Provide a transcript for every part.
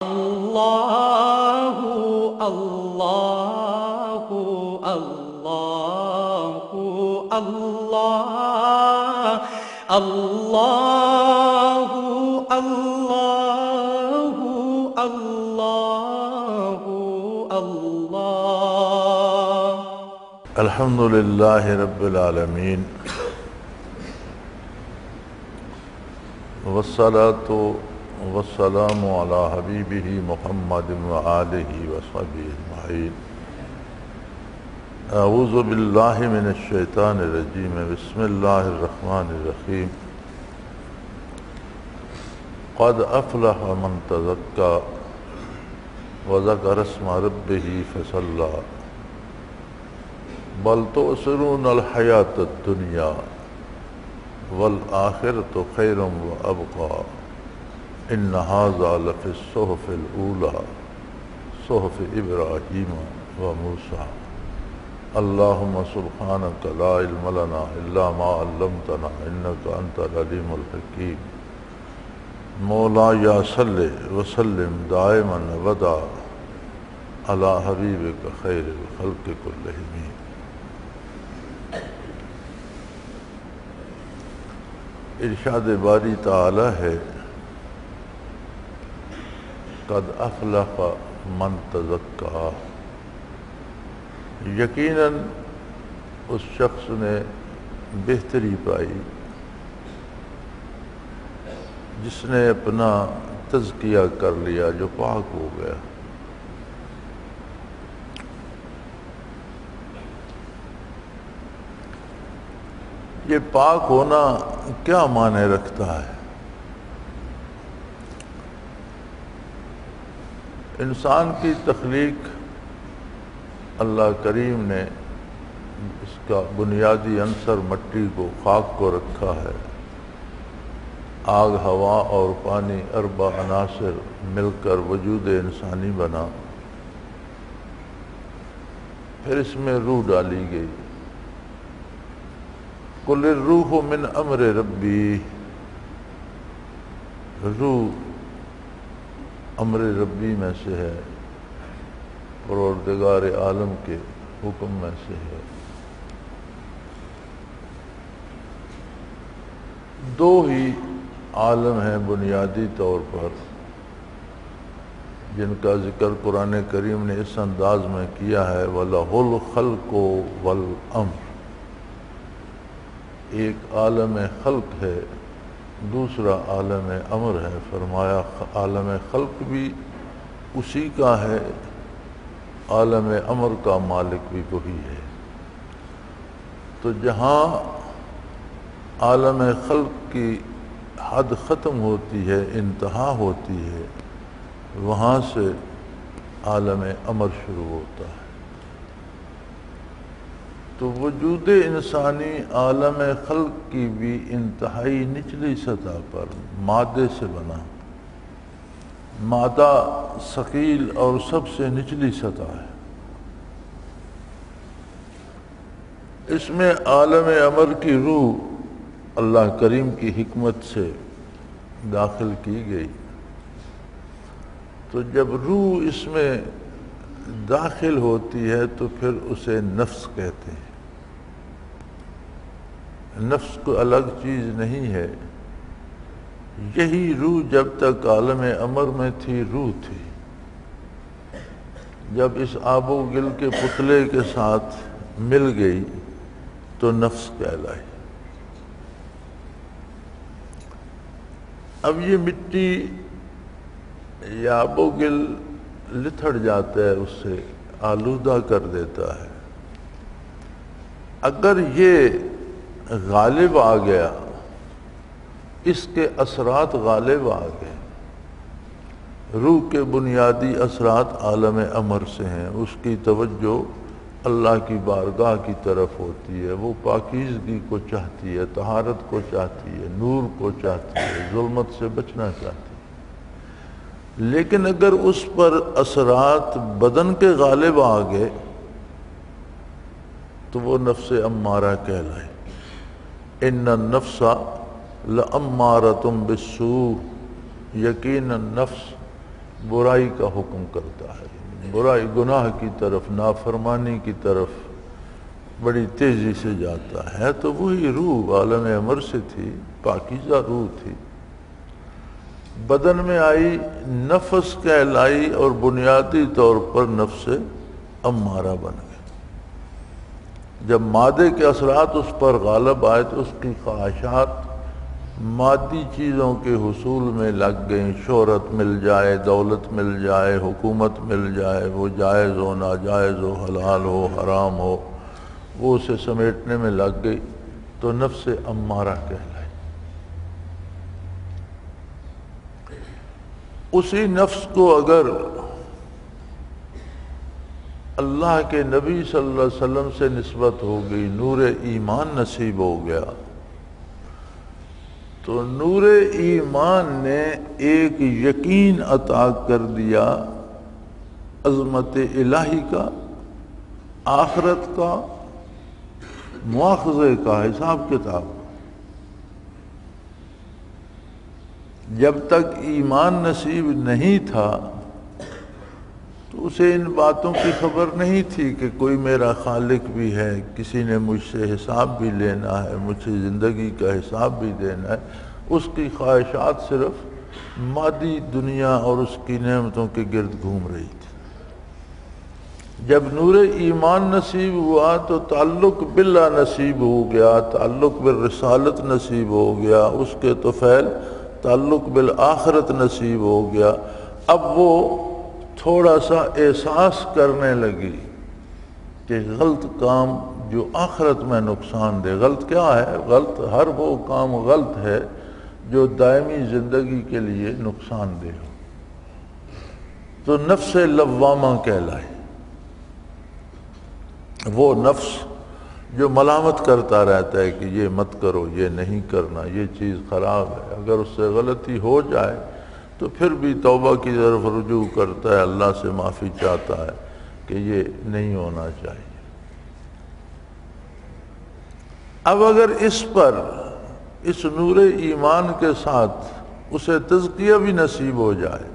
اللہ اللہ اللہ اللہ اللہ اللہ اللہ اللہ الحمد للہ رب العالمین والصلاة والسلام علی حبیبہ محمد وآلہ وصحبہ اجمعین اعوذ باللہ من الشیطان الرجیم بسم اللہ الرحمن الرحیم قد افلح من تزکا وذکر اسم ربہ فصلی بل تؤثرون الحیاة الدنیا والآخرۃ خیر وابقی ان ھذا لفی الصحف الاولی صحف ابراہیم وموسیٰ اللہم سبحانک لا علم لنا الا ما علمتنا انک انت العلیم الحکیم مولایا صلی وسلم دائما ابدا علی حبیبک خیر الخلق کلہم۔ ارشاد باری تعالی ہے قد افلح من تزکا، یقیناً اس شخص نے بہتری پائی جس نے اپنا تزکیہ کر لیا، جو پاک ہو گیا۔ یہ پاک ہونا کیا معنی رکھتا ہے؟ انسان کی تخلیق اللہ کریم نے اس کا بنیادی عنصر مٹی کو، خاک کو رکھا ہے۔ آگ، ہوا اور پانی اربع عناصر مل کر وجود انسانی بنا، پھر اس میں روح ڈالی گئی۔ قل الروح من امر ربی، روح امر ربی میں سے ہے، پروردگار عالم کے حکم میں سے ہے۔ دو ہی عالم ہیں بنیادی طور پر جن کا ذکر قرآن کریم نے اس انداز میں کیا ہے وَلَهُ الْخَلْقُ وَالْأَمْرُ۔ ایک عالم خلق ہے، دوسرا عالم امر ہے۔ فرمایا عالم خلق بھی اسی کا ہے، عالم امر کا مالک بھی وہی ہے۔ تو جہاں عالم خلق کی حد ختم ہوتی ہے، انتہا ہوتی ہے، وہاں سے عالم امر شروع ہوتا ہے۔ تو وجود انسانی عالم خلق کی بھی انتہائی نچلی سطح پر مادے سے بنا، مادہ ثقیل اور سب سے نچلی سطح ہے۔ اس میں عالم امر کی روح اللہ کریم کی حکمت سے داخل کی گئی۔ تو جب روح اس میں داخل ہوتی ہے تو پھر اسے نفس کہتے ہیں۔ نفس کو الگ چیز نہیں ہے، یہی روح جب تک عالم امر میں تھی روح تھی، جب اس آب و گل کے پتلے کے ساتھ مل گئی تو نفس کہلائی۔ اب یہ مٹی یا آب و گل لتھڑ جاتا ہے، اس سے آلودہ کر دیتا ہے۔ اگر یہ غالب آ گیا، اس کے اثرات غالب آ گئے، روح کے بنیادی اثرات عالم امر سے ہیں، اس کی توجہ اللہ کی بارگاہ کی طرف ہوتی ہے، وہ پاکیزگی کو چاہتی ہے، طہارت کو چاہتی ہے، نور کو چاہتی ہے، ظلمت سے بچنا چاہتی ہے۔ لیکن اگر اس پر اثرات بدن کے غالب آ گئے تو وہ نفس امارہ کہلائے۔ ان النفس لامارۃ بالسوء، یقیناً نفس برائی کا حکم کرتا ہے، برائی گناہ کی طرف، نافرمانی کی طرف بڑی تیزی سے جاتا ہے۔ تو وہی روح عالم امر سے تھی، پاکیزہ روح تھی، بدن میں آئی، نفس کہلائی اور بنیادی طور پر نفس امارہ بن گئی۔ جب مادے کے اثرات اس پر غالب آئے تو اس کی خواہشات مادی چیزوں کے حصول میں لگ گئیں، شہرت مل جائے، دولت مل جائے، حکومت مل جائے، وہ جائز ہو ناجائز ہو، حلال ہو حرام ہو، وہ اسے سمیٹنے میں لگ گئی تو نفس امارہ کہلائی۔ اسی نفس کو اگر اللہ کے نبی صلی اللہ علیہ وسلم سے نسبت ہو گئی، نور ایمان نصیب ہو گیا، تو نور ایمان نے ایک یقین عطا کر دیا عظمت الہی کا، آخرت کا، مواخذے کا، حساب کتاب۔ جب تک ایمان نصیب نہیں تھا تو اسے ان باتوں کی خبر نہیں تھی کہ کوئی میرا خالق بھی ہے، کسی نے مجھ سے حساب بھی لینا ہے، مجھ سے زندگی کا حساب بھی دینا ہے۔ اس کی خواہشات صرف مادی دنیا اور اس کی نعمتوں کے گرد گھوم رہی تھی۔ جب نور ایمان نصیب ہوا تو تعلق باللہ نصیب ہو گیا، تعلق بالرسالت نصیب ہو گیا، اس کے طفیل تعلق بالآخرت نصیب ہو گیا۔ اب وہ تھوڑا سا احساس کرنے لگی کہ غلط کام جو آخرت میں نقصان دے، غلط کیا ہے؟ غلط ہر وہ کام غلط ہے جو دائمی زندگی کے لیے نقصان دہ ہو۔ تو نفس لوامہ کہلائے، وہ نفس جو ملامت کرتا رہتا ہے کہ یہ مت کرو، یہ نہیں کرنا، یہ چیز خراب ہے، اگر اس سے غلطی ہو جائے تو پھر بھی توبہ کی طرف رجوع کرتا ہے، اللہ سے معافی چاہتا ہے کہ یہ نہیں ہونا چاہیے۔ اب اگر اس پر، اس نور ایمان کے ساتھ اسے تزکیہ بھی نصیب ہو جائے،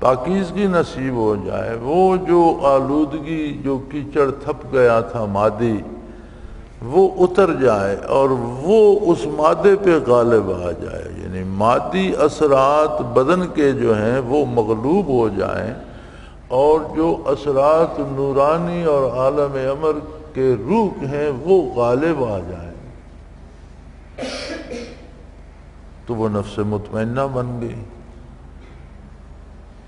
پاکیزگی نصیب ہو جائے، وہ جو آلودگی، جو کیچڑ تھپ گیا تھا مادی، وہ اتر جائے اور وہ اس مادے پہ غالب آ جائے، یعنی مادی اثرات بدن کے جو ہیں وہ مغلوب ہو جائیں اور جو اثرات نورانی اور عالم امر کے روح ہیں وہ غالب آ جائیں، تو وہ نفس مطمئنہ بن گئی،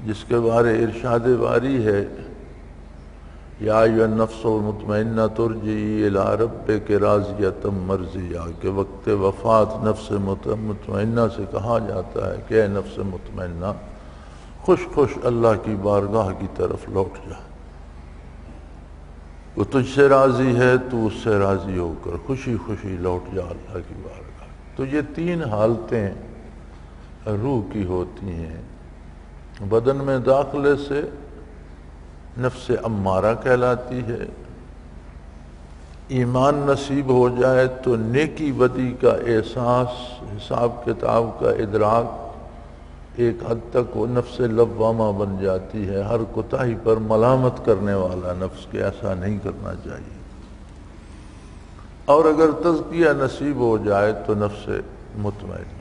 جس کے بارے ارشاد باری ہے، یا ایھا النفس المطمئنہ ترجعی الی ربک راضیۃ مرضیہ، کہ وقت وفات نفس مطمئنہ سے کہا جاتا ہے کہ اے نفس مطمئنہ خوش خوش اللہ کی بارگاہ کی طرف لوٹ جا، وہ تجھ سے راضی ہے، تو اس سے راضی ہو کر خوشی خوشی لوٹ جا اللہ کی بارگاہ۔ تو یہ تین حالتیں روح کی ہوتی ہیں، بدن میں داخلے سے نفس امارہ کہلاتی ہے، ایمان نصیب ہو جائے تو نیکی بدی کا احساس، حساب کتاب کا ادراک، ایک حد تک وہ نفس لوامہ بن جاتی ہے، ہر کوتاہی پر ملامت کرنے والا نفس کہ ایسا نہیں کرنا چاہیے۔ اور اگر تزکیہ نصیب ہو جائے تو نفس مطمئنہ۔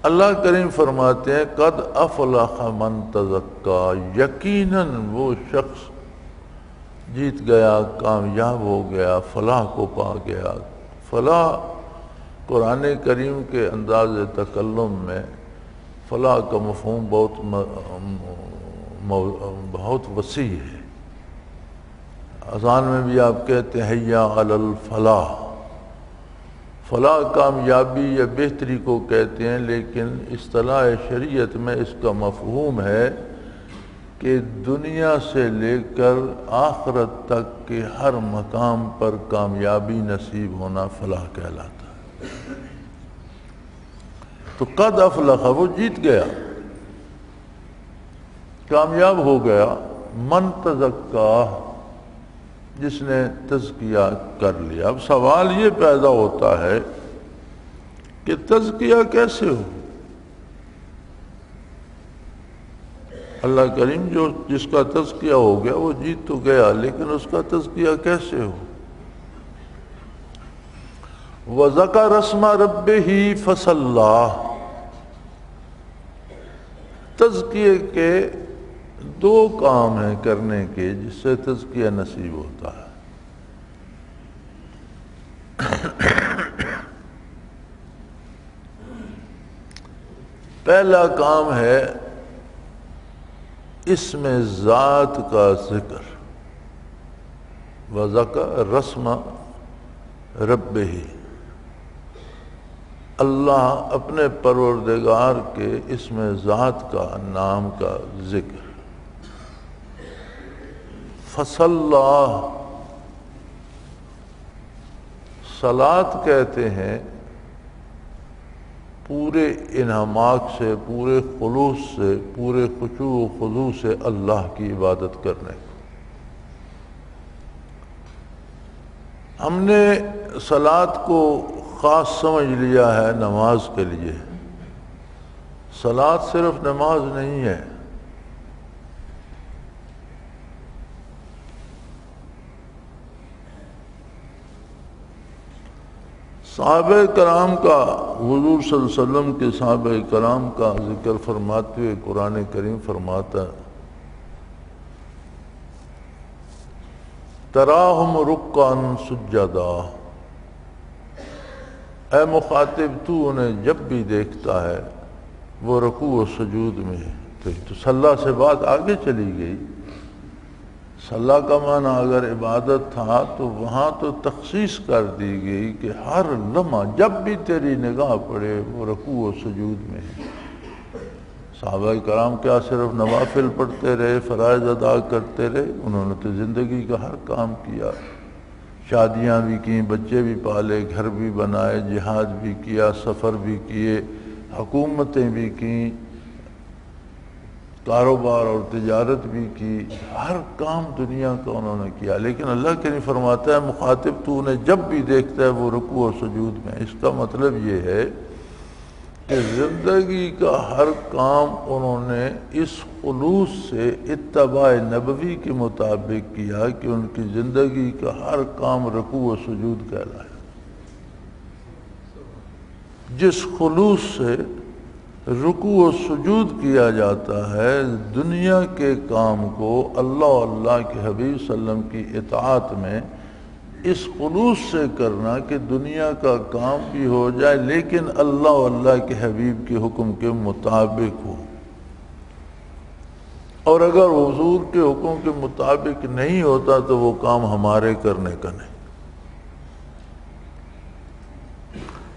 اللہ کریم فرماتے ہیں قد افلح من تزکا، یقیناً وہ شخص جیت گیا، کامیاب ہو گیا، فلاح کو پا گیا۔ فلاح قرآن کریم کے انداز تکلم میں فلاح کا مفہوم بہت وسیع ہے۔ اذان میں بھی آپ کہتے ہیں حیا علی الفلاح، فلاح کامیابی یا بہتری کو کہتے ہیں، لیکن اصطلاح شریعت میں اس کا مفہوم ہے کہ دنیا سے لے کر آخرت تک کے ہر مقام پر کامیابی نصیب ہونا فلاح کہلاتا ہے۔ تو قد افلح، وہ جیت گیا، کامیاب ہو گیا، من تزکا، جس نے تزکیہ کر لیا۔ اب سوال یہ پیدا ہوتا ہے کہ تزکیہ کیسے ہو؟ اللہ کریم جس کا تزکیہ ہو گیا وہ جیت تو گیا، لیکن اس کا تزکیہ کیسے ہو؟ وَذَكَرَ اسْمَ رَبِّهِ فَصَلَّىٰ، تزکیے کے دو کام ہیں کرنے کے جس سے تزکیہ نصیب ہوتا ہے۔ پہلا کام ہے اسم ذات کا ذکر، وَذَكَرَ اسْمَ رَبِّهِ، اللہ اپنے پروردگار کے اسم ذات کا، نام کا ذکر۔ فصلاح، صلاۃ کہتے ہیں پورے انہماک سے، پورے خلوص سے، پورے خشوع و خضوع سے اللہ کی عبادت کرنے کو۔ ہم نے صلاۃ کو خاص سمجھ لیا ہے نماز کے لیے۔ صلاۃ صرف نماز نہیں ہے، صحابہ کرام کا، حضور صلی اللہ علیہ وسلم کے صحابہ کرام کا ذکر فرماتے ہوئے قرآن کریم فرماتا ہے تراہم رکعا سجدا، اے مخاطب تو انہیں جب بھی دیکھتا ہے وہ رکوع و سجود میں ہے۔ تو صلاح سے بات آگے چلی گئی۔ صلاح کا معنی اگر عبادت تھا تو وہاں تو تخصیص کر دی گئی کہ ہر لمحہ جب بھی تیری نگاہ پڑے وہ رکوع و سجود میں ہے۔ صحابہ کرام کیا صرف نوافل پڑھتے رہے، فرائض ادا کرتے رہے؟ انہوں نے تو زندگی کا ہر کام کیا، شادیاں بھی کیں، بچے بھی پالے، گھر بھی بنائے، جہاد بھی کیا، سفر بھی کیے، حکومتیں بھی کیں، کاروبار اور تجارت بھی کی، ہر کام دنیا کا انہوں نے کیا۔ لیکن اللہ کے لیے فرماتا ہے مخاطب تو انہیں جب بھی دیکھتا ہے وہ رکوع و سجود میں۔ اس کا مطلب یہ ہے کہ زندگی کا ہر کام انہوں نے اس خلوص سے اتباع نبوی کے مطابق کیا کہ ان کی زندگی کا ہر کام رکوع و سجود کہلایا۔ جس خلوص سے رکوع و سجود کیا جاتا ہے، دنیا کے کام کو اللہ کے حبیب صلی اللہ علیہ وسلم کی اطاعت میں اس خلوص سے کرنا کہ دنیا کا کام بھی ہو جائے لیکن اللہ کے حبیب کے حکم کے مطابق ہو، اور اگر حضور کے حکم کے مطابق نہیں ہوتا تو وہ کام ہمارے کرنے کا نہیں۔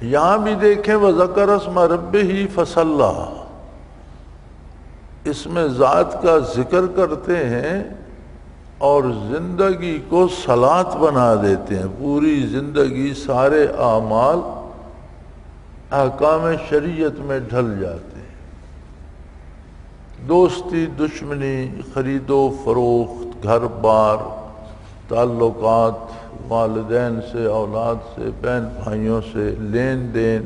یہاں بھی دیکھیں وَذَكَرَ اسْمَ رَبِّهِ فَصَلَّىٰ، اس میں ذات کا ذکر کرتے ہیں اور زندگی کو صلاۃ بنا دیتے ہیں۔ پوری زندگی، سارے اعمال احکام شریعت میں ڈھل جاتے ہیں۔ دوستی، دشمنی، خرید و فروخت، گھر بار، تعلقات، والدین سے، اولاد سے، بہن بھائیوں سے، لین دین،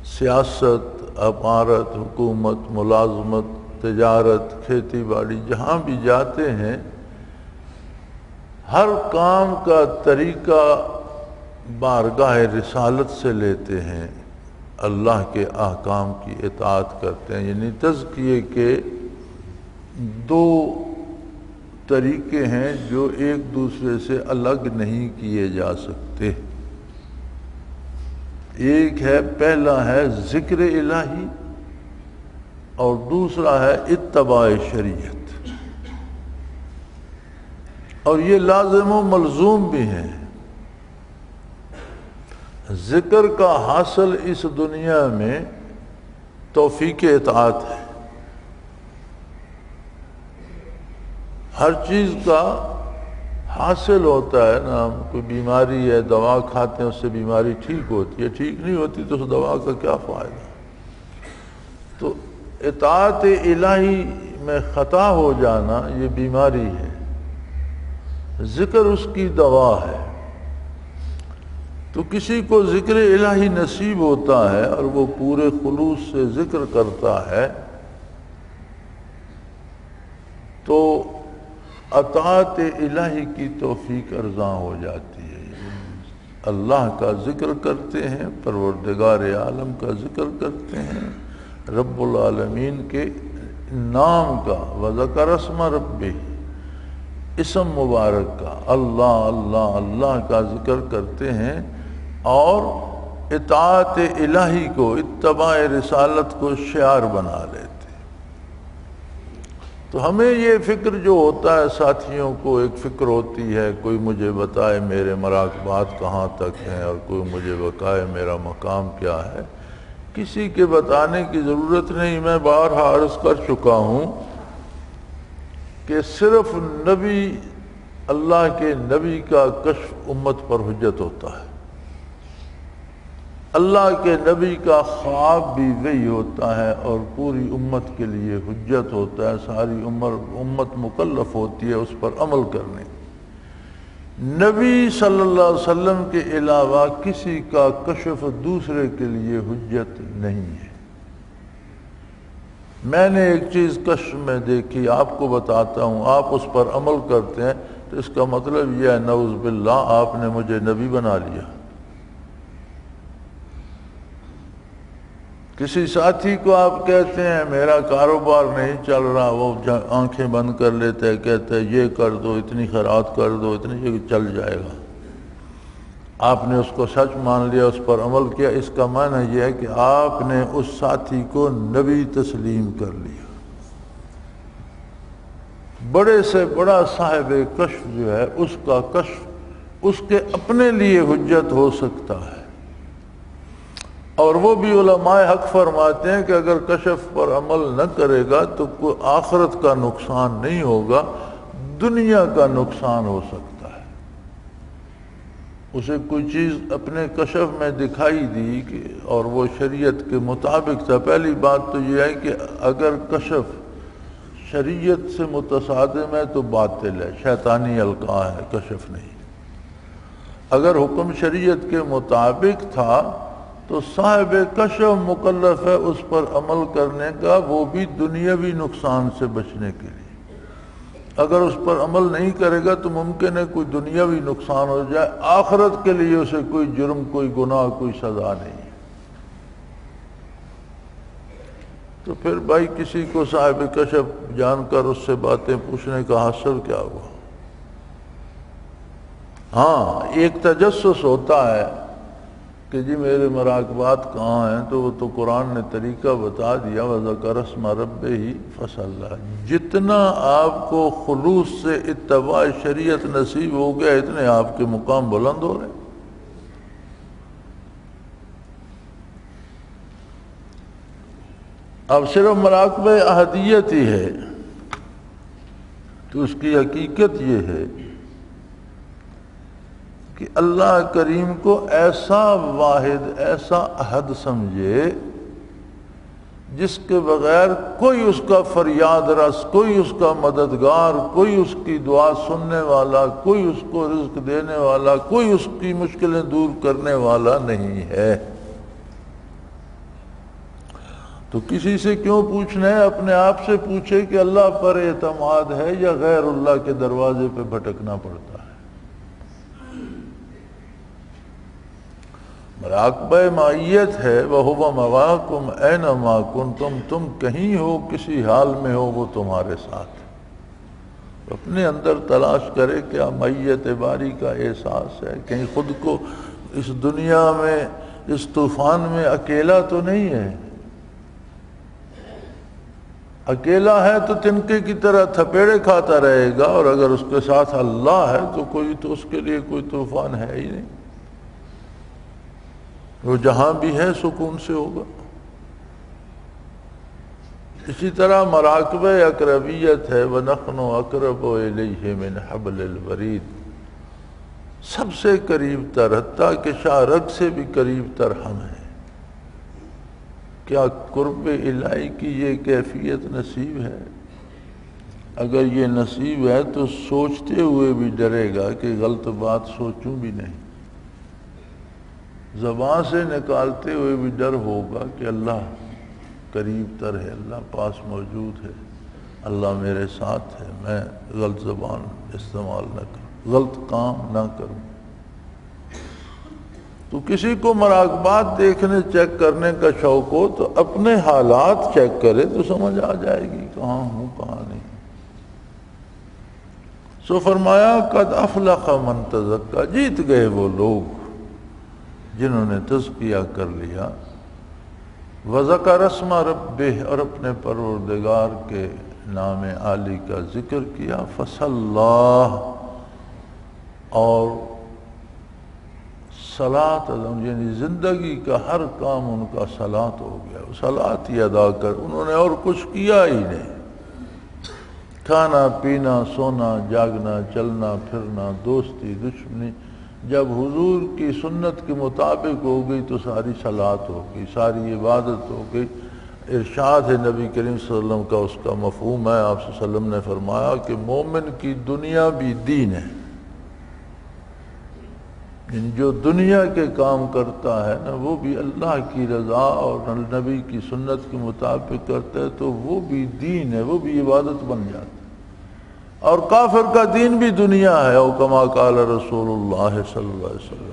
سیاست، امارت، حکومت، ملازمت، تجارت، کھیتی باڑی، جہاں بھی جاتے ہیں ہر کام کا طریقہ بارگاہ رسالت سے لیتے ہیں، اللہ کے احکام کی اطاعت کرتے ہیں۔ یعنی تزکیے کے دو طریقے ہیں جو ایک دوسرے سے الگ نہیں کیے جا سکتے۔ ایک ہے، پہلا ہے ذکر الہی اور دوسرا ہے اتباع شریعت، اور یہ لازم و ملزوم بھی ہیں۔ ذکر کا حاصل اس دنیا میں توفیق اطاعت ہے۔ ہر چیز کا حاصل ہوتا ہے نا، کوئی بیماری ہے، دوا کھاتے ہیں اس سے بیماری ٹھیک ہوتی ہے، ٹھیک نہیں ہوتی تو اس دوا کا کیا فائدہ؟ تو اطاعت الہی میں خطا ہو جانا یہ بیماری ہے، ذکر اس کی دوا ہے۔ تو کسی کو ذکر الہی نصیب ہوتا ہے اور وہ پورے خلوص سے ذکر کرتا ہے تو اطاعت الہی کی توفیق ارزاں ہو جاتی ہے۔ اللہ کا ذکر کرتے ہیں، پروردگار عالم کا ذکر کرتے ہیں، رب العالمین کے نام کا، وذکر اسم ربہ، اسم مبارک کا، اللہ اللہ اللہ کا ذکر کرتے ہیں، اور اطاعت الہی کو، اتباع رسالت کو شعار بنا لیتے ہیں۔ تو ہمیں یہ فکر جو ہوتا ہے، ساتھیوں کو ایک فکر ہوتی ہے، کوئی مجھے بتائے میرے مراقبات کہاں تک ہیں، اور کوئی مجھے بتائے میرا مقام کیا ہے، کسی کے بتانے کی ضرورت نہیں۔ میں بارہا عرض کر چکا ہوں کہ صرف نبی، اللہ کے نبی کا کشف امت پر حجت ہوتا ہے۔ اللہ کے نبی کا خواب بھی وہی ہوتا ہے اور پوری امت کے لیے حجت ہوتا ہے، ساری امت مکلف ہوتی ہے اس پر عمل کرنے۔ نبی صلی اللہ علیہ وسلم کے علاوہ کسی کا کشف دوسرے کے لیے حجت نہیں ہے۔ میں نے ایک چیز کشف میں دیکھی، آپ کو بتاتا ہوں، آپ اس پر عمل کرتے ہیں تو اس کا مطلب یہ ہے نعوذ باللہ آپ نے مجھے نبی بنا لیا۔ کسی ساتھی کو آپ کہتے ہیں میرا کاروبار نہیں چل رہا، وہ آنکھیں بند کر لیتے ہیں، کہتے ہیں یہ کر دو، اتنی خیرات کر دو، اتنی، یہ چل جائے گا۔ آپ نے اس کو سچ مان لیا، اس پر عمل کیا، اس کا معنی یہ ہے کہ آپ نے اس ساتھی کو نبی تسلیم کر لیا۔ بڑے سے بڑا صاحب کشف جو ہے، اس کا کشف اس کے اپنے لیے حجت ہو سکتا ہے، اور وہ بھی علماء حق فرماتے ہیں کہ اگر کشف پر عمل نہ کرے گا تو کوئی آخرت کا نقصان نہیں ہوگا، دنیا کا نقصان ہو سکتا ہے۔ اسے کوئی چیز اپنے کشف میں دکھائی دی کہ اور وہ شریعت کے مطابق تھا۔ پہلی بات تو یہ ہے کہ اگر کشف شریعت سے متصادم ہے تو باطل ہے، شیطانی القاء ہے، کشف نہیں۔ اگر حکم شریعت کے مطابق تھا تو صاحب کشف مکلف ہے اس پر عمل کرنے کا، وہ بھی دنیاوی نقصان سے بچنے کے لیے۔ اگر اس پر عمل نہیں کرے گا تو ممکن ہے کوئی دنیاوی نقصان ہو جائے، آخرت کے لیے اسے کوئی جرم، کوئی گناہ، کوئی سزا نہیں۔ تو پھر بھائی کسی کو صاحب کشف جان کر اس سے باتیں پوچھنے کا حاصل کیا ہوا؟ ہاں، ایک تجسس ہوتا ہے کہ جی میرے مراقبات کہاں ہیں، تو وہ تو قرآن نے طریقہ بتا دیا، وَذَكَرَ اسْمَ رَبِّهِ فَصَلَّى۔ جتنا آپ کو خلوص سے اتباع شریعت نصیب ہو گیا، اتنے آپ کے مقام بلند ہو رہے۔ اب صرف مراقبہ احدیت ہی ہے تو اس کی حقیقت یہ ہے کہ اللہ کریم کو ایسا واحد، ایسا احد سمجھے جس کے بغیر کوئی اس کا فریاد رس، کوئی اس کا مددگار، کوئی اس کی دعا سننے والا، کوئی اس کو رزق دینے والا، کوئی اس کی مشکلیں دور کرنے والا نہیں ہے۔ تو کسی سے کیوں پوچھنا ہے؟ اپنے آپ سے پوچھے کہ اللہ پر اعتماد ہے یا غیر اللہ کے دروازے پہ بھٹکنا پڑتا ہے۔ مراقبہ معیت ہے، وَهُوَ مَعَكُمْ أَيْنَمَا كُنتُمْ، تم کہیں ہو، کسی حال میں ہو، وہ تمہارے ساتھ۔ اپنے اندر تلاش کرے کیا معیت باری کا احساس ہے، کہیں خود کو اس دنیا میں، اس طوفان میں اکیلا تو نہیں ہے۔ اکیلا ہے تو تنکے کی طرح تھپیڑے کھاتا رہے گا، اور اگر اس کے ساتھ اللہ ہے تو کوئی تو اس کے لیے کوئی طوفان ہے ہی نہیں، وہ جہاں بھی ہے سکون سے ہوگا۔ اسی طرح مراقبہ اقربیت ہے، وَنَحْنُ أَقْرَبُ إِلَيْهِ مِنْ حَبْلِ الْوَرِيدِ، سب سے قریب تر، حتیٰ کہ شاہ رگ سے بھی قریب تر ہم ہیں۔ کیا قرب الہی کی یہ کیفیت نصیب ہے؟ اگر یہ نصیب ہے تو سوچتے ہوئے بھی ڈرے گا کہ غلط بات سوچوں بھی نہیں، زبان سے نکالتے ہوئے بھی ڈر ہوگا کہ اللہ قریب تر ہے، اللہ پاس موجود ہے، اللہ میرے ساتھ ہے، میں غلط زبان استعمال نہ کروں، غلط کام نہ کروں۔ تو کسی کو مراقبات دیکھنے چیک کرنے کا شوق ہو تو اپنے حالات چیک کرے تو سمجھ آ جائے گی کہاں ہوں کہاں نہیں۔ سو فرمایا قد افلح من تزکا، جیت گئے وہ لوگ جنہوں نے تزکیہ کر لیا، وذکر اسم ربہ، اور اپنے پروردگار کے نام عالی کا ذکر کیا، فصلی، اور صلاۃ، یعنی زندگی کا ہر کام ان کا صلاۃ ہو گیا، صلاۃ ہی ادا کر، انہوں نے اور کچھ کیا ہی نہیں۔ کھانا پینا سونا جاگنا چلنا پھرنا دوستی دشمنی جب حضور کی سنت کے مطابق ہو گئی تو ساری صلاۃ ہو گئی، ساری عبادت ہو گئی۔ ارشاد ہے نبی کریم صلی اللہ علیہ وسلم کا، اس کا مفہوم ہے، آپ صلی اللہ علیہ وسلم نے فرمایا کہ مومن کی دنیا بھی دین ہے، یعنی جو دنیا کے کام کرتا ہے نا وہ بھی اللہ کی رضا اور نبی کی سنت کے مطابق کرتا ہے تو وہ بھی دین ہے، وہ بھی عبادت بن جاتا ہے۔ اور کافر کا دین بھی دنیا ہے، او کما قال رسول اللہ صلی اللہ علیہ وسلم،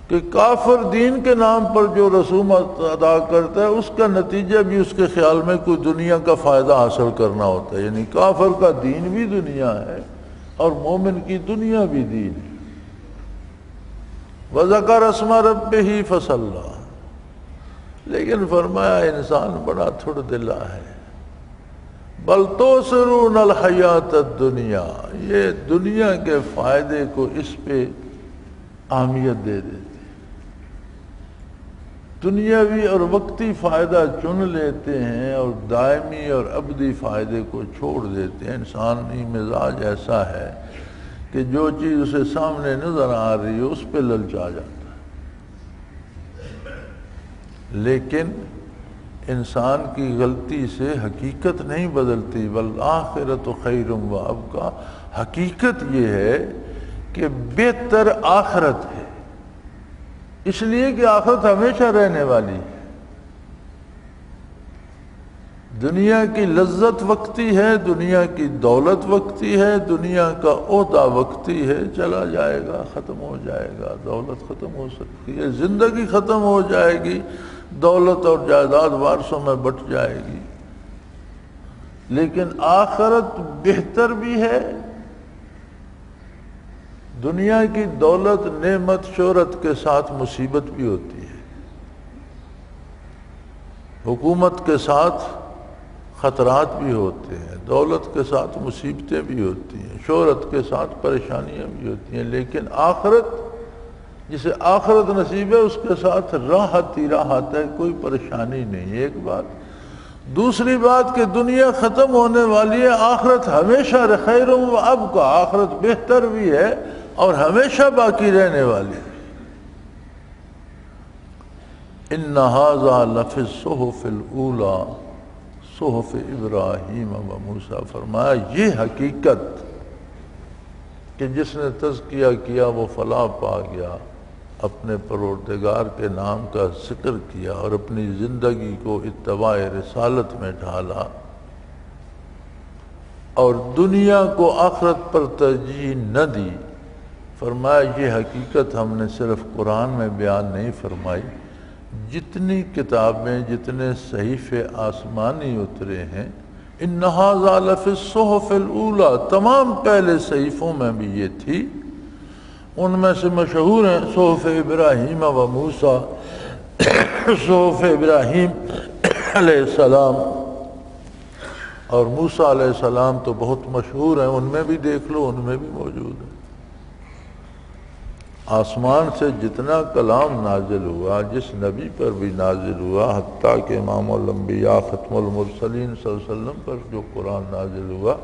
کہ کافر دین کے نام پر جو رسومات ادا کرتا ہے اس کا نتیجہ بھی اس کے خیال میں کوئی دنیا کا فائدہ حاصل کرنا ہوتا ہے، یعنی کافر کا دین بھی دنیا ہے اور مومن کی دنیا بھی دین ہے۔ وذکر اسم ربہ فصلی، لیکن فرمایا انسان بڑا تھوڑ دلا ہے، بل تؤثرون الحیات الدنیا، یہ دنیا کے فائدے کو اس پہ اہمیت دے دیتے، دنیاوی اور وقتی فائدہ چن لیتے ہیں اور دائمی اور ابدی فائدے کو چھوڑ دیتے ہیں۔ انسانی مزاج ایسا ہے کہ جو چیز اسے سامنے نظر آ رہی ہے اس پہ للچا جاتا ہے، لیکن انسان کی غلطی سے حقیقت نہیں بدلتی، والآخرۃ خیر وابقیٰ، حقیقت یہ ہے کہ بہتر آخرت ہے، اس لیے کہ آخرت ہمیشہ رہنے والی ہے۔ دنیا کی لذت وقتی ہے، دنیا کی دولت وقتی ہے، دنیا کا عہدہ وقتی ہے، چلا جائے گا، ختم ہو جائے گا، دولت ختم ہو سکتی ہے، زندگی ختم ہو جائے گی، دولت اور جائیداد وارثوں میں بٹ جائے گی، لیکن آخرت بہتر بھی ہے۔ دنیا کی دولت نعمت شہرت کے ساتھ مصیبت بھی ہوتی ہے، حکومت کے ساتھ خطرات بھی ہوتے ہیں، دولت کے ساتھ مصیبتیں بھی ہوتی ہیں، شہرت کے ساتھ پریشانیاں بھی ہوتی ہیں، لیکن آخرت، جسے آخرت نصیب ہے اس کے ساتھ راحت ہی راحت ہے، کوئی پریشانی نہیں۔ ایک بات، دوسری بات کہ دنیا ختم ہونے والی ہے، آخرت ہمیشہ خیر و ابقیٰ، آخرت بہتر بھی ہے اور ہمیشہ باقی رہنے والی ہے۔ ان ھذا لفی الصحف الاولی صحف ابراہیم و موسیٰ، فرمایا یہ حقیقت کہ جس نے تزکیہ کیا وہ فلاح پا گیا، اپنے پروردگار کے نام کا ذکر کیا اور اپنی زندگی کو اتباع رسالت میں ڈھالا اور دنیا کو آخرت پر ترجیح نہ دی، فرمایا یہ حقیقت ہم نے صرف قرآن میں بیان نہیں فرمائی، جتنی کتابیں جتنے صحیفے آسمانی اترے ہیں، ان ھذا لفی الصحف الاولی، تمام پہلے صحیفوں میں بھی یہ تھی، ان میں سے مشہور ہیں صحف ابراہیم و موسیٰ، صحف ابراہیم علیہ السلام اور موسیٰ علیہ السلام تو بہت مشہور ہیں، ان میں بھی دیکھ لو، ان میں بھی موجود ہے۔ آسمان سے جتنا کلام نازل ہوا، جس نبی پر بھی نازل ہوا، حتیٰ کہ امام الانبیاء ختم المرسلین صلی اللہ علیہ وسلم پر جو قرآن نازل ہوا،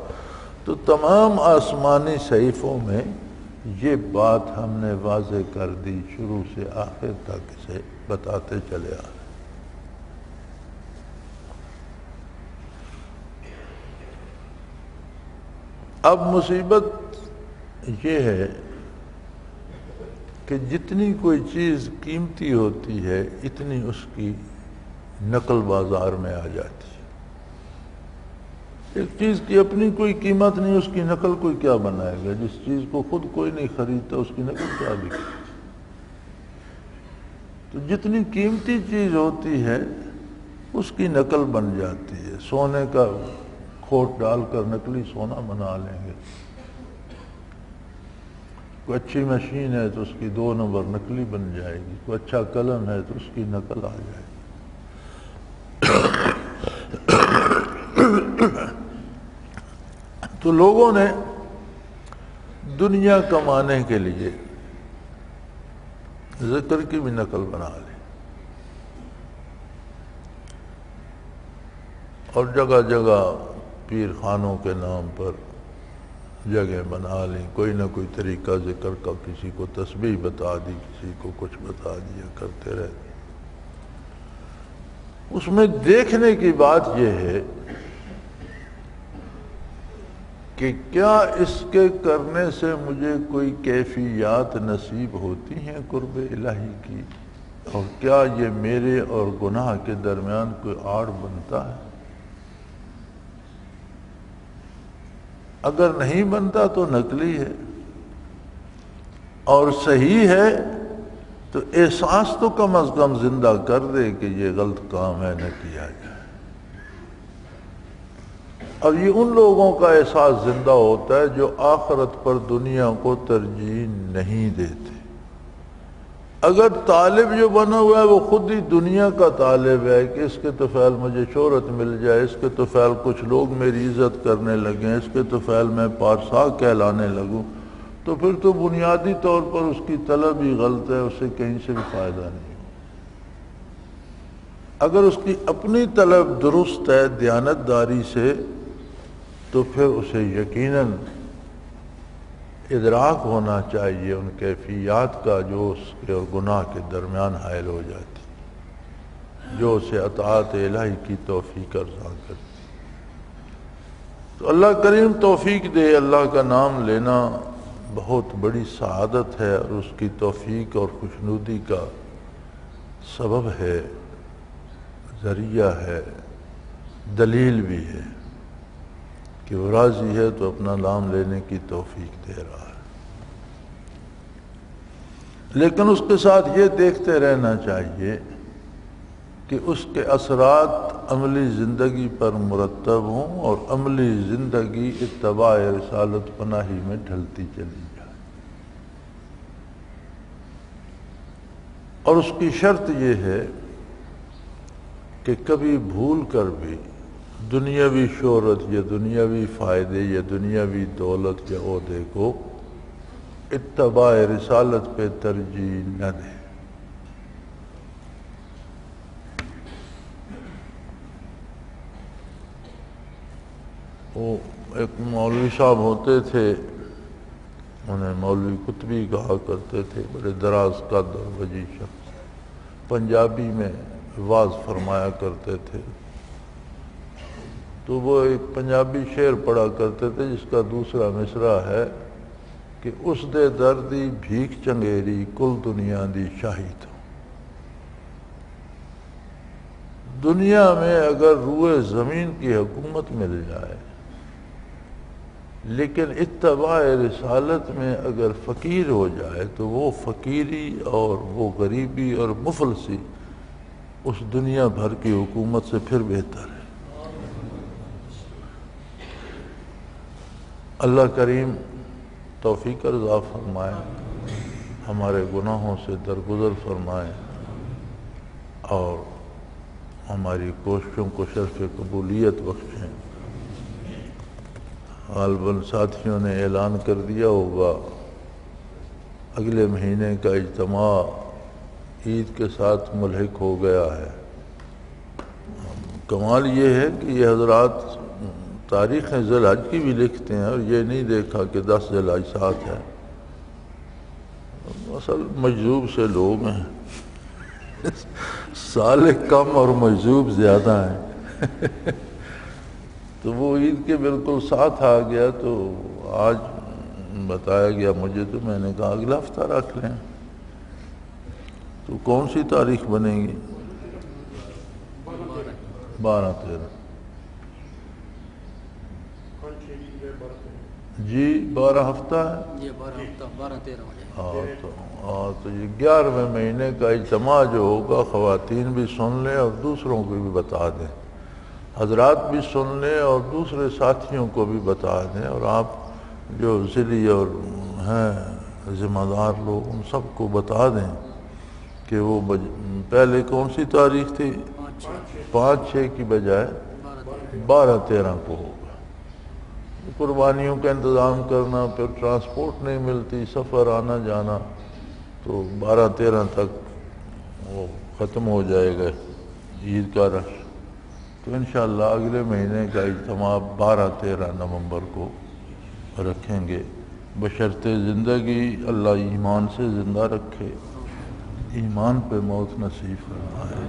تو تمام آسمانی صحیفوں میں یہ بات ہم نے واضح کر دی، شروع سے آخر تک سے بتاتے چلے آ رہے۔ اب مصیبت یہ ہے کہ جتنی کوئی چیز قیمتی ہوتی ہے اتنی اس کی نقل بازار میں آ جاتی ہے۔ ایک چیز کی اپنی کوئی قیمت نہیں، اس کی نقل کوئی کیا بنائے گا؟ جس چیز کو خود کوئی نہیں خریدتا اس کی نقل کیا بکے؟ تو جتنی قیمتی چیز ہوتی ہے اس کی نقل بن جاتی ہے۔ سونے کا کھوٹ ڈال کر نقلی سونا بنا لیں گے، کوئی اچھی مشین ہے تو اس کی 2 نمبر نقلی بن جائے گی، کوئی اچھا قلم ہے تو اس کی نقل آ جائے گی۔ تو لوگوں نے دنیا کمانے کے لیے ذکر کی بھی نقل بنا لی، اور جگہ جگہ پیر خانوں کے نام پر جگہ بنا لی، کوئی نہ کوئی طریقہ ذکر کا، کسی کو تسبیح بتا دی، کسی کو کچھ بتا دیا، کرتے رہتے۔ اس میں دیکھنے کی بات یہ ہے کہ کیا اس کے کرنے سے مجھے کوئی کیفیات نصیب ہوتی ہیں قرب الہی کی، اور کیا یہ میرے اور گناہ کے درمیان کوئی آڑ بنتا ہے؟ اگر نہیں بنتا تو نقلی ہے، اور صحیح ہے تو احساس تو کم از کم زندہ کر دے کہ یہ غلط کام ہے، نہ کیا جائے۔ اور یہ ان لوگوں کا احساس زندہ ہوتا ہے جو آخرت پر دنیا کو ترجیح نہیں دیتے۔ اگر طالب جو بنا ہوا ہے وہ خود ہی دنیا کا طالب ہے کہ اس کے طفیل مجھے شہرت مل جائے، اس کے طفیل کچھ لوگ میری عزت کرنے لگیں، اس کے طفیل میں پارسا کہلانے لگوں، تو پھر تو بنیادی طور پر اس کی طلب ہی غلط ہے، اسے کہیں سے بھی فائدہ نہیں۔ اگر اس کی اپنی طلب درست ہے دیانتداری سے، تو پھر اسے یقیناً ادراک ہونا چاہیے ان کیفیات کا جو اس کے اور گناہ کے درمیان حائل ہو جاتی، جو اسے اطاعت الہی کی توفیق عطا کرتی۔ تو اللہ کریم توفیق دے۔ اللہ کا نام لینا بہت بڑی سعادت ہے، اور اس کی توفیق اور خوشنودی کا سبب ہے، ذریعہ ہے، دلیل بھی ہے کہ وہ راضی ہے تو اپنا نام لینے کی توفیق دے رہا ہے۔ لیکن اس کے ساتھ یہ دیکھتے رہنا چاہیے کہ اس کے اثرات عملی زندگی پر مرتب ہوں، اور عملی زندگی اتباع رسالت پناہی میں ڈھلتی چلی جائے۔ اور اس کی شرط یہ ہے کہ کبھی بھول کر بھی دنیاوی شہرت یا دنیاوی فائدے یا دنیاوی دولت یا عہدے کو اتباع رسالت پہ ترجیح نہ دے۔ وہ ایک مولوی صاحب ہوتے تھے، انہیں مولوی قطبی کہا کرتے تھے، بڑے دراز قد اور وجیح شخص، پنجابی میں واعظ فرمایا کرتے تھے۔ تو وہ ایک پنجابی شعر پڑھا کرتے تھے جس کا دوسرا مصرع ہے کہ اس دے دردی بھیک چنگیری کل دنیا دی شاہی تو۔ دنیا میں اگر روئے زمین کی حکومت مل جائے، لیکن اتباع رسالت میں اگر فقیر ہو جائے تو وہ فقیری اور وہ غریبی اور مفلسی اس دنیا بھر کی حکومت سے پھر بہتر ہے۔ اللہ کریم توفیق عطا فرمائے، ہمارے گناہوں سے درگزر فرمائے، اور ہماری کوششوں کو شرف قبولیت بخشیں۔ غالباً ساتھیوں نے اعلان کر دیا ہوگا اگلے مہینے کا اجتماع عید کے ساتھ ملحق ہو گیا ہے۔ کمال یہ ہے کہ یہ حضرات تاریخ ذی الحج کی بھی لکھتے ہیں، اور یہ نہیں دیکھا کہ 10 ذی الحج ساتھ ہے۔ اصل مجذوب سے لوگ ہیں، صالح کم اور مجذوب زیادہ ہیں۔ تو وہ عید کے بالکل ساتھ آ گیا، تو آج بتایا گیا مجھے، تو میں نے کہا اگلا ہفتہ رکھ لیں۔ تو کون سی تاریخ بنے گی؟ 12 13۔ جی 12 ہفتہ ہے، یہ 12 ہفتہ 12-13 ہو جائے. تو یہ 11ویں مہینے کا اجتماع جو ہوگا خواتین بھی سن لیں اور دوسروں کو بھی بتا دیں، حضرات بھی سن لیں اور دوسرے ساتھیوں کو بھی بتا دیں، اور آپ جو ذلی اور ہیں ذمہ دار لوگ ان سب کو بتا دیں کہ وہ پہلے کون سی تاریخ تھی؟ 5-6 کی بجائے 12-13 کو ہوگا. قربانیوں کا انتظام کرنا، پھر ٹرانسپورٹ نہیں ملتی، سفر آنا جانا، تو 12-13 تک وہ ختم ہو جائے گا عید کا رش. تو انشاءاللہ اگلے مہینے کا اجتماع 12-13 نومبر کو رکھیں گے، بشرط زندگی اللہ ایمان سے زندہ رکھے، ایمان پہ موت نصیب فرمائے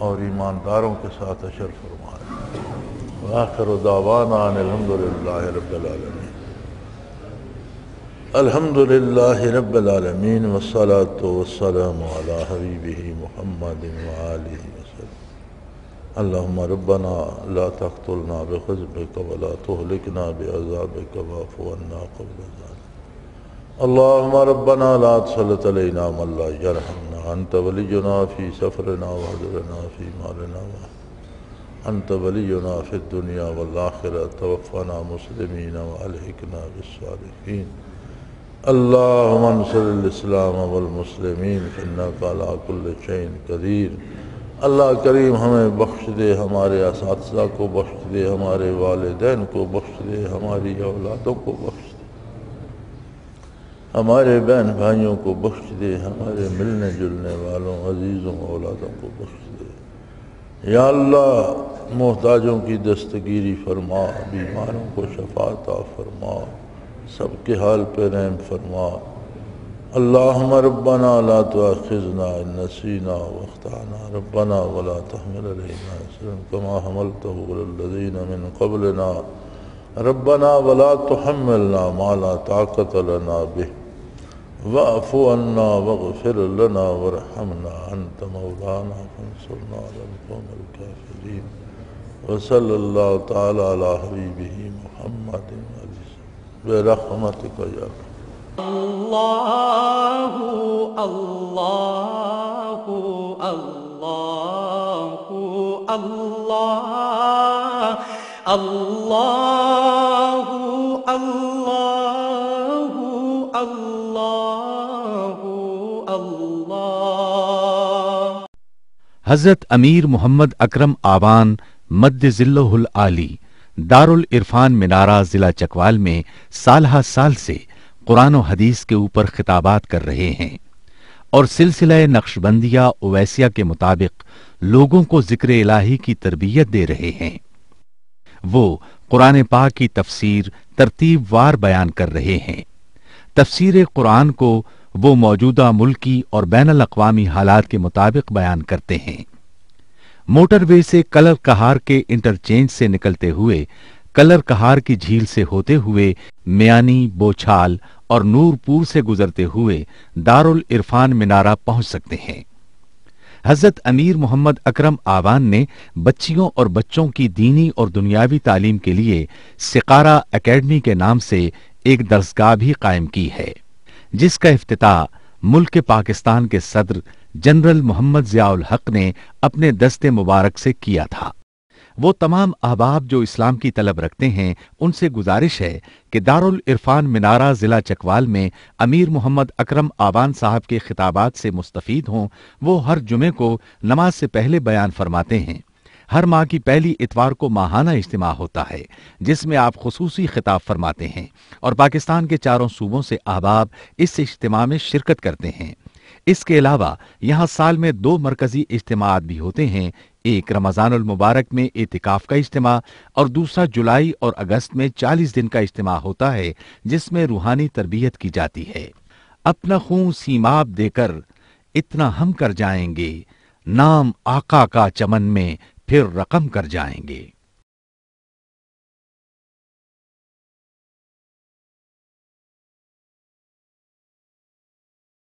اور ایمانداروں کے ساتھ حشر فرمائے. وآخر دعوانا ان الحمدللہ رب العالمین. الحمدللہ رب العالمین والصلاة والسلام علی حبیبہ محمد وآلہ وسلم. اللہم ربنا لا تقتلنا بغضبک ولا تہلکنا بعذابک واعف عنا قبل ذلك. اللہم ربنا لا تسلط علینا من لا یرحمنا، انت ولینا فی سفرنا وحضرنا فی مالنا انت ولینا فی الدنیا والآخرہ، توفنا مسلمین والحقنا بالصالحین. اللہم انصر الاسلام والمسلمین فإنک علی کل شیء قدیر. اللہ کریم ہمیں بخش دے، ہمارے اساتذہ کو بخش دے، ہمارے والدین کو بخش دے، ہماری اولادوں کو بخش دے، ہمارے بہن بھائیوں کو بخش دے، ہمارے ملنے جلنے والوں عزیزوں اولادوں کو بخش دے. یا اللہ محتاجوں کی دستگیری فرما، بیماروں کو شفا عطا فرما، سب کے حال پہ رحم فرما. اللہم ربنا لا تؤاخذنا ان نسینا واخطأنا، ربنا ولا تحمل علینا اصرا کما حملته علی الذین من قبلنا، ربنا ولا تحملنا ما لا طاقت لنا به واعف عنا واغفر لنا وارحمنا انت مولانا فانصرنا على القوم الكافرین. وصلی اللہ تعالی علی حبیبہ محمد برحمتک یا رب. اللہ اللہ اللہ اللہ اللہ اللہ اللہ اللہ. حضرت امیر محمد اکرم آوان مد ذلہ العالی دارالعرفان منارہ ضلع چکوال میں سالہ سال سے قرآن و حدیث کے اوپر خطابات کر رہے ہیں اور سلسلہ نقشبندیہ اویسیہ کے مطابق لوگوں کو ذکر الہی کی تربیت دے رہے ہیں. وہ قرآن پاک کی تفسیر ترتیب وار بیان کر رہے ہیں. تفسیر قرآن کو وہ موجودہ ملکی اور بین الاقوامی حالات کے مطابق بیان کرتے ہیں. موٹر وے سے کلر کہار کے انٹرچینج سے نکلتے ہوئے کلر کہار کی جھیل سے ہوتے ہوئے میانی، بوچھال اور نور پور سے گزرتے ہوئے دارالعرفان منارہ پہنچ سکتے ہیں. حضرت امیر محمد اکرم آوان نے بچیوں اور بچوں کی دینی اور دنیاوی تعلیم کے لیے سقارہ اکیڈمی کے نام سے ایک درسگاہ بھی قائم کی ہے، جس کا افتتاح ملک پاکستان کے صدر جنرل محمد ضیاء الحق نے اپنے دست مبارک سے کیا تھا. وہ تمام احباب جو اسلام کی طلب رکھتے ہیں ان سے گزارش ہے کہ دارالعرفان منارہ ضلع چکوال میں امیر محمد اکرم آوان صاحب کے خطابات سے مستفید ہوں. وہ ہر جمعے کو نماز سے پہلے بیان فرماتے ہیں. ہر ماہ کی پہلی اتوار کو ماہانہ اجتماع ہوتا ہے جس میں آپ خصوصی خطاب فرماتے ہیں اور پاکستان کے چاروں صوبوں سے احباب اس اجتماع میں شرکت کرتے ہیں. اس کے علاوہ یہاں سال میں 2 مرکزی اجتماعات بھی ہوتے ہیں، ایک رمضان المبارک میں اعتکاف کا اجتماع اور دوسرا جولائی اور اگست میں 40 دن کا اجتماع ہوتا ہے جس میں روحانی تربیت کی جاتی ہے. اپنا خون سیماب دے کر اتنا ہم کر جائیں گے، نام آقا کا چمن میں پھر رقم کر جائیں گے.